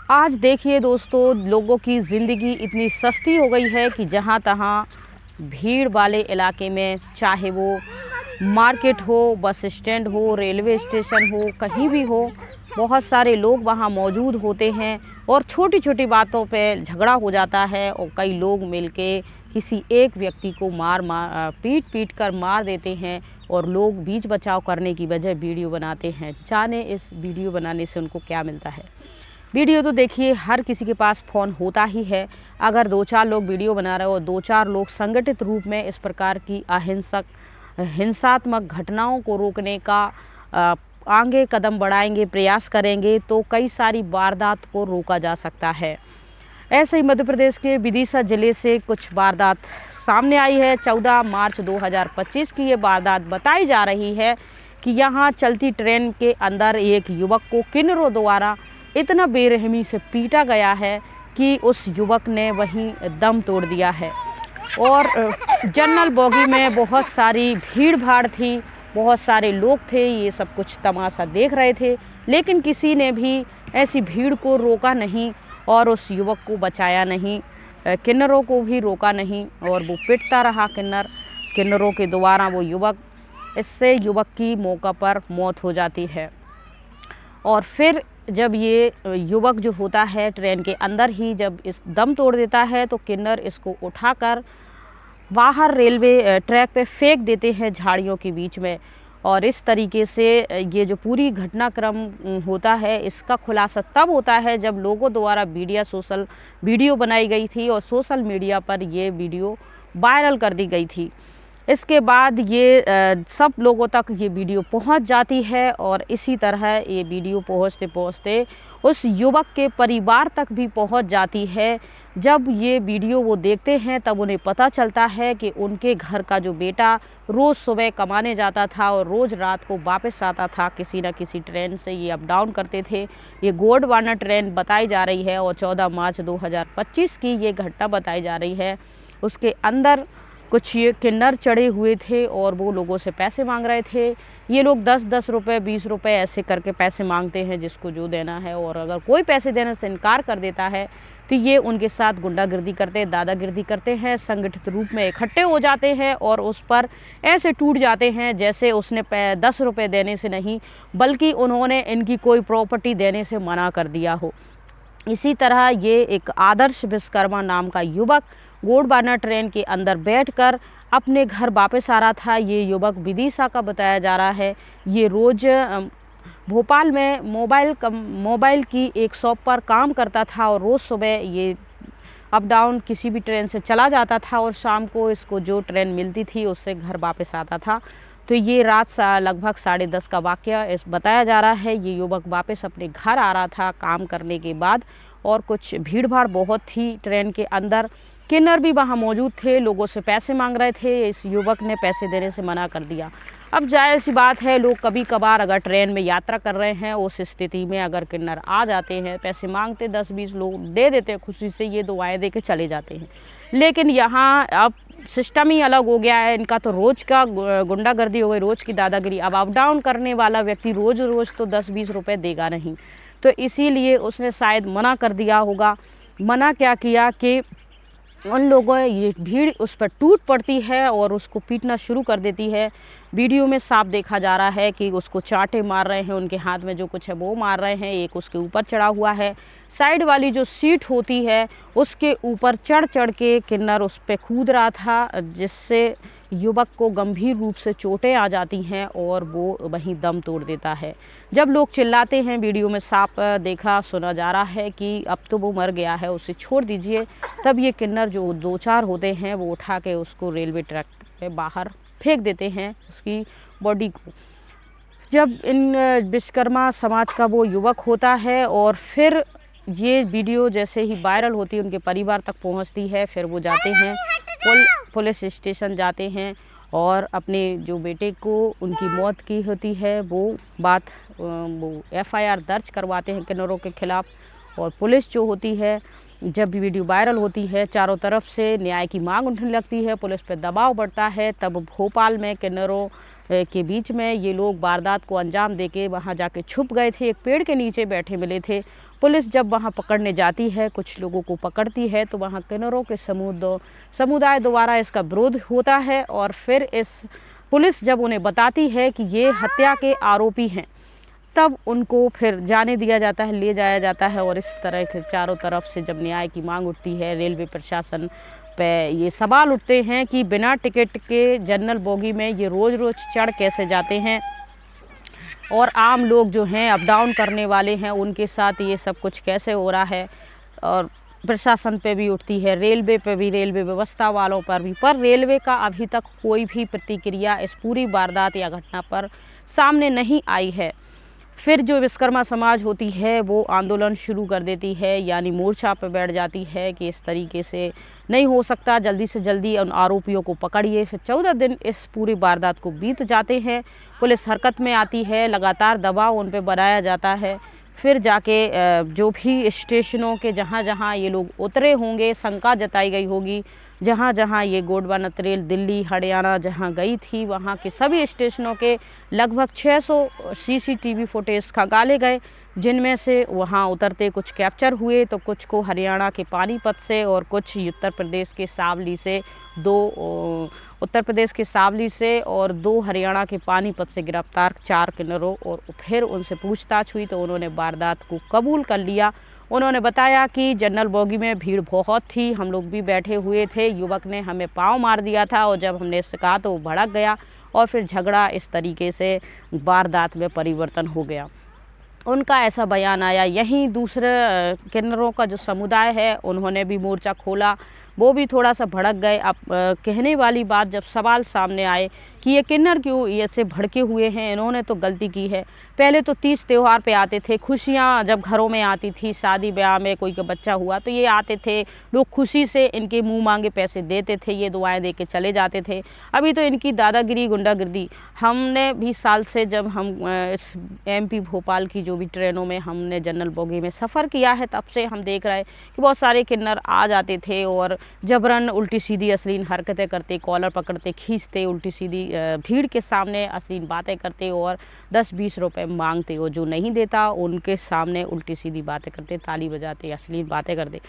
आज देखिए दोस्तों, लोगों की ज़िंदगी इतनी सस्ती हो गई है कि जहाँ तहाँ भीड़ वाले इलाके में, चाहे वो मार्केट हो, बस स्टैंड हो, रेलवे स्टेशन हो, कहीं भी हो, बहुत सारे लोग वहाँ मौजूद होते हैं और छोटी छोटी बातों पे झगड़ा हो जाता है और कई लोग मिलके किसी एक व्यक्ति को पीट पीट कर मार देते हैं और लोग बीच बचाव करने की बजाय वीडियो बनाते हैं। जाने इस वीडियो बनाने से उनको क्या मिलता है। वीडियो तो देखिए हर किसी के पास फ़ोन होता ही है। अगर दो चार लोग वीडियो बना रहे हो, दो चार लोग संगठित रूप में इस प्रकार की हिंसात्मक घटनाओं को रोकने का आगे कदम बढ़ाएंगे, प्रयास करेंगे, तो कई सारी वारदात को रोका जा सकता है। ऐसे ही मध्य प्रदेश के विदिशा जिले से कुछ वारदात सामने आई है। 14 मार्च 2025 की ये वारदात बताई जा रही है कि यहाँ चलती ट्रेन के अंदर एक युवक को किन्नरों द्वारा इतना बेरहमी से पीटा गया है कि उस युवक ने वहीं दम तोड़ दिया है। और जनरल बोगी में बहुत सारी भीड़ भाड़ थी, बहुत सारे लोग थे, ये सब कुछ तमाशा देख रहे थे, लेकिन किसी ने भी ऐसी भीड़ को रोका नहीं और उस युवक को बचाया नहीं, किन्नरों को भी रोका नहीं और वो पिटता रहा किन्नरों के द्वारा वो युवक। इससे युवक की मौका पर मौत हो जाती है। और फिर जब ये युवक जो होता है ट्रेन के अंदर ही जब इस दम तोड़ देता है तो किन्नर इसको उठाकर बाहर रेलवे ट्रैक पे फेंक देते हैं झाड़ियों के बीच में। और इस तरीके से ये जो पूरी घटनाक्रम होता है इसका खुलासा तब होता है जब लोगों द्वारा वीडियो बनाई गई थी और सोशल मीडिया पर ये वीडियो वायरल कर दी गई थी। इसके बाद ये सब लोगों तक ये वीडियो पहुंच जाती है और इसी तरह ये वीडियो पहुंचते पहुंचते उस युवक के परिवार तक भी पहुंच जाती है। जब ये वीडियो वो देखते हैं तब उन्हें पता चलता है कि उनके घर का जो बेटा रोज़ सुबह कमाने जाता था और रोज़ रात को वापस आता था किसी न किसी ट्रेन से, ये अप डाउन करते थे। ये गोंडवाना ट्रेन बताई जा रही है और 14 मार्च 2025 की ये घटना बताई जा रही है। उसके अंदर कुछ ये किन्नर चढ़े हुए थे और वो लोगों से पैसे मांग रहे थे। ये लोग 10-10 रुपये 20 रुपये ऐसे करके पैसे मांगते हैं जिसको जो देना है, और अगर कोई पैसे देने से इनकार कर देता है तो ये उनके साथ गुंडागिर्दी करते हैं, दादागिर्दी करते हैं, संगठित रूप में इकट्ठे हो जाते हैं और उस पर ऐसे टूट जाते हैं जैसे उसने 10 रुपये देने से नहीं बल्कि उन्होंने इनकी कोई प्रॉपर्टी देने से मना कर दिया हो। इसी तरह ये एक आदर्श विश्वकर्मा नाम का युवक गोंडवाना ट्रेन के अंदर बैठकर अपने घर वापस आ रहा था। ये युवक विदिशा का बताया जा रहा है। ये रोज़ भोपाल में मोबाइल की एक शॉप पर काम करता था और रोज़ सुबह ये अप डाउन किसी भी ट्रेन से चला जाता था और शाम को इसको जो ट्रेन मिलती थी उससे घर वापस आता था। तो ये रात लगभग 10:30 का वाक़या बताया जा रहा है। ये युवक वापस अपने घर आ रहा था काम करने के बाद और कुछ भीड़ भाड़ बहुत थी ट्रेन के अंदर। किन्नर भी वहाँ मौजूद थे, लोगों से पैसे मांग रहे थे। इस युवक ने पैसे देने से मना कर दिया। अब जाहिर सी बात है, लोग कभी कभार अगर ट्रेन में यात्रा कर रहे हैं उस स्थिति में अगर किन्नर आ जाते हैं, पैसे मांगते 10-20 लोग दे देते हैं खुशी से, ये दुआएं दे के चले जाते हैं। लेकिन यहाँ अब सिस्टम ही अलग हो गया है। इनका तो रोज़ का गुंडागर्दी हो गई, रोज़ की दादागिरी। अब अप डाउन करने वाला व्यक्ति रोज़ रोज़ तो 10-20 रुपये देगा नहीं, तो इसीलिए उसने शायद मना कर दिया होगा। मना क्या किया कि उन लोगों ये भीड़ उस पर टूट पड़ती है और उसको पीटना शुरू कर देती है। वीडियो में साफ देखा जा रहा है कि उसको चांटे मार रहे हैं, उनके हाथ में जो कुछ है वो मार रहे हैं। एक उसके ऊपर चढ़ा हुआ है, साइड वाली जो सीट होती है उसके ऊपर चढ़ चढ़ के किन्नर उस पर कूद रहा था, जिससे युवक को गंभीर रूप से चोटें आ जाती हैं और वो वहीं दम तोड़ देता है। जब लोग चिल्लाते हैं, वीडियो में साफ देखा सुना जा रहा है कि अब तो वो मर गया है, उसे छोड़ दीजिए, तब ये किन्नर जो 2-4 होते हैं वो उठा के उसको रेलवे ट्रैक पे बाहर फेंक देते हैं उसकी बॉडी को। जब इन विश्वकर्मा समाज का वो युवक होता है और फिर ये वीडियो जैसे ही वायरल होती है उनके परिवार तक पहुंचती है, फिर वो जाते हैं पुलिस स्टेशन जाते हैं और अपने जो बेटे को उनकी मौत की होती है वो FIR दर्ज करवाते हैं किन्नरों के खिलाफ़। और पुलिस जो होती है जब भी वीडियो वायरल होती है चारों तरफ से न्याय की मांग उठने लगती है, पुलिस पर दबाव बढ़ता है। तब भोपाल में किन्नरों के बीच में ये लोग वारदात को अंजाम देके वहाँ जाके छुप गए थे, एक पेड़ के नीचे बैठे मिले थे। पुलिस जब वहाँ पकड़ने जाती है, कुछ लोगों को पकड़ती है, तो वहाँ किन्नरों के समुदाय द्वारा इसका विरोध होता है और फिर इस पुलिस जब उन्हें बताती है कि ये हत्या के आरोपी हैं, तब उनको फिर जाने दिया जाता है, ले जाया जाता है। और इस तरह के चारों तरफ से जब न्याय की मांग उठती है, रेलवे प्रशासन पे ये सवाल उठते हैं कि बिना टिकट के जनरल बोगी में ये रोज़ चढ़ कैसे जाते हैं और आम लोग जो हैं अप डाउन करने वाले हैं उनके साथ ये सब कुछ कैसे हो रहा है। और प्रशासन पे भी उठती है, रेलवे पे भी, रेलवे व्यवस्था वालों पर भी। पर रेलवे का अभी तक कोई भी प्रतिक्रिया इस पूरी वारदात या घटना पर सामने नहीं आई है। फिर जो विश्वकर्मा समाज होती है वो आंदोलन शुरू कर देती है, यानी मोर्चा पर बैठ जाती है कि इस तरीके से नहीं हो सकता, जल्दी से जल्दी उन आरोपियों को पकड़िए। फिर 14 दिन इस पूरी वारदात को बीत जाते हैं, पुलिस हरकत में आती है, लगातार दबाव उन पर बनाया जाता है। फिर जाके जो भी स्टेशनों के जहाँ जहाँ ये लोग उतरे होंगे, शंका जताई गई होगी, जहाँ जहाँ ये गोंडवाना रेल दिल्ली हरियाणा जहाँ गई थी, वहाँ के सभी स्टेशनों के लगभग 600 सीसीटीवी फुटेज खंगाले गए, जिनमें से वहाँ उतरते कुछ कैप्चर हुए तो कुछ को हरियाणा के पानीपत से और कुछ उत्तर प्रदेश के सावली से, उत्तर प्रदेश के सावली से और 2 हरियाणा के पानीपत से गिरफ्तार 4 किन्नरों। और फिर उनसे पूछताछ हुई तो उन्होंने वारदात को कबूल कर लिया। उन्होंने बताया कि जनरल बोगी में भीड़ बहुत थी, हम लोग भी बैठे हुए थे, युवक ने हमें पाँव मार दिया था और जब हमने इससे कहा तो वो भड़क गया और फिर झगड़ा इस तरीके से वारदात में परिवर्तन हो गया। उनका ऐसा बयान आया। यहीं दूसरे किन्नरों का जो समुदाय है उन्होंने भी मोर्चा खोला, वो भी थोड़ा सा भड़क गए। अब कहने वाली बात जब सवाल सामने आए कि ये किन्नर क्यों ऐसे भड़के हुए हैं, इन्होंने तो गलती की है। पहले तो 30 त्यौहार पे आते थे, खुशियाँ जब घरों में आती थी, शादी ब्याह में कोई का बच्चा हुआ तो ये आते थे, लोग खुशी से इनके मुंह मांगे पैसे देते थे, ये दुआएं दे के चले जाते थे। अभी तो इनकी दादागिरी गुंडागिर्दी, हमने भी साल से जब हम इस MP भोपाल की जो भी ट्रेनों में हमने जनरल बोगी में सफ़र किया है, तब से हम देख रहे हैं कि बहुत सारे किन्नर आ जाते थे और जबरन उल्टी सीधी अश्लील हरकतें करते, कॉलर पकड़ते, खींचते, उल्टी सीधी भीड़ के सामने अश्लील बातें करते और 10-20 रुपए मांगते, और जो नहीं देता उनके सामने उल्टी सीधी बातें करते, ताली बजाते, अश्लील बातें करते।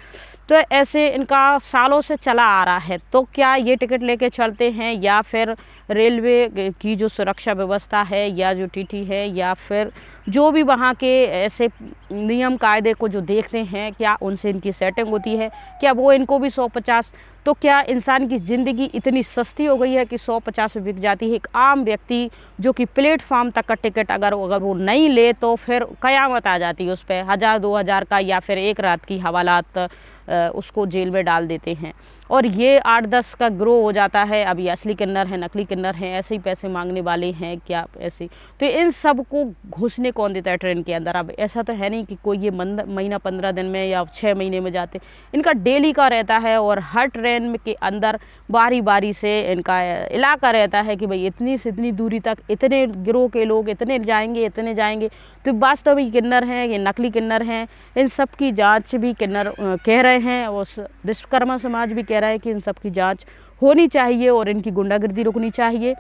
तो ऐसे इनका सालों से चला आ रहा है। तो क्या ये टिकट लेके चलते हैं या फिर रेलवे की जो सुरक्षा व्यवस्था है या जो TT है या फिर जो भी वहाँ के ऐसे नियम कायदे को जो देखते हैं, क्या उनसे इनकी सेटिंग होती है, क्या वो इनको भी 150? तो क्या इंसान की ज़िंदगी इतनी सस्ती हो गई है कि 150 में बिक जाती है? एक आम व्यक्ति जो कि प्लेटफार्म तक का टिकट अगर वो नहीं ले तो फिर कयामत आ जाती है उस पर, 1000-2000 का या फिर एक रात की हवालात उसको जेल में डाल देते हैं। और ये 8-10 का ग्रो हो जाता है। अब ये असली किन्नर हैं, नकली किन्नर हैं, ऐसे ही पैसे मांगने वाले हैं क्या ऐसे? तो इन सब को घुसने कौन देता है ट्रेन के अंदर? अब ऐसा तो है नहीं कि कोई ये महीना 15 दिन में या 6 महीने में जाते, इनका डेली का रहता है और हर ट्रेन के अंदर बारी बारी से इनका इलाका रहता है कि भाई इतनी से इतनी दूरी तक इतने गिरोह के लोग इतने जाएंगे, इतने जाएंगे। तो वास्तव में किन्नर हैं, ये नकली किन्नर हैं, इन सब की जाँच भी किन्नर कह रहे हैं और विश्वकर्मा समाज भी कह रहा है कि इन सब की जांच होनी चाहिए और इनकी गुंडागर्दी रुकनी चाहिए।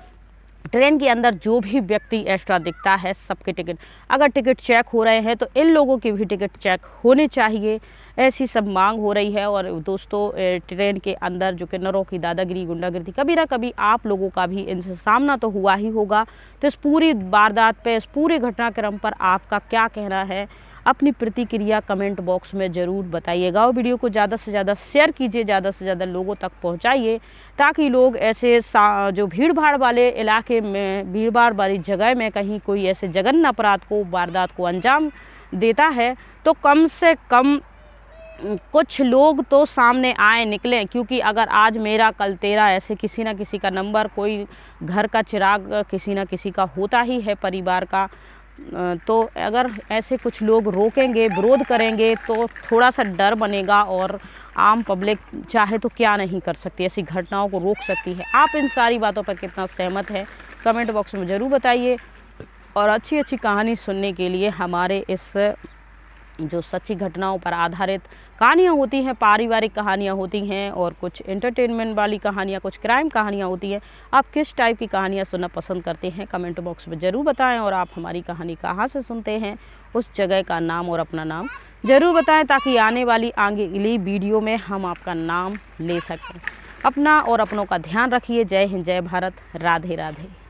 ट्रेन के अंदर जो भी व्यक्ति एक्स्ट्रा दिखता है, सबके टिकट, अगर टिकट चेक हो रहे हैं तो इन लोगों के भी टिकट चेक होने चाहिए, ऐसी सब मांग हो रही है। और दोस्तों, ट्रेन के अंदर जो किन्नरों की दादागिरी गुंडागर्दी, कभी ना कभी आप लोगों का भी इनसे सामना तो हुआ ही होगा। तो इस पूरी वारदात पे, इस पूरे घटनाक्रम पर आपका क्या कहना है? अपनी प्रतिक्रिया कमेंट बॉक्स में ज़रूर बताइएगा और वीडियो को ज़्यादा से ज़्यादा शेयर कीजिए, ज़्यादा से ज़्यादा लोगों तक पहुंचाइए, ताकि लोग ऐसे जो भीड़ भाड़ वाले इलाके में, भीड़ भाड़ वाली जगह में कहीं कोई ऐसे जघन्य अपराध को, वारदात को अंजाम देता है तो कम से कम कुछ लोग तो सामने आए, निकलें। क्योंकि अगर आज मेरा कल तेरा ऐसे किसी ना किसी का नंबर, कोई घर का चिराग किसी ना किसी का होता ही है परिवार का, तो अगर ऐसे कुछ लोग रोकेंगे, विरोध करेंगे तो थोड़ा सा डर बनेगा और आम पब्लिक चाहे तो क्या नहीं कर सकती, ऐसी घटनाओं को रोक सकती है। आप इन सारी बातों पर कितना सहमत हैं कमेंट बॉक्स में ज़रूर बताइए। और अच्छी अच्छी कहानी सुनने के लिए हमारे इस जो सच्ची घटनाओं पर आधारित कहानियाँ होती हैं, पारिवारिक कहानियाँ होती हैं और कुछ एंटरटेनमेंट वाली कहानियाँ, कुछ क्राइम कहानियाँ होती हैं। आप किस टाइप की कहानियाँ सुनना पसंद करते हैं, कमेंट बॉक्स में ज़रूर बताएं। और आप हमारी कहानी कहाँ से सुनते हैं, उस जगह का नाम और अपना नाम ज़रूर बताएं, ताकि आने वाली अगली वीडियो में हम आपका नाम ले सकें। अपना और अपनों का ध्यान रखिए। जय हिंद, जय भारत, राधे राधे।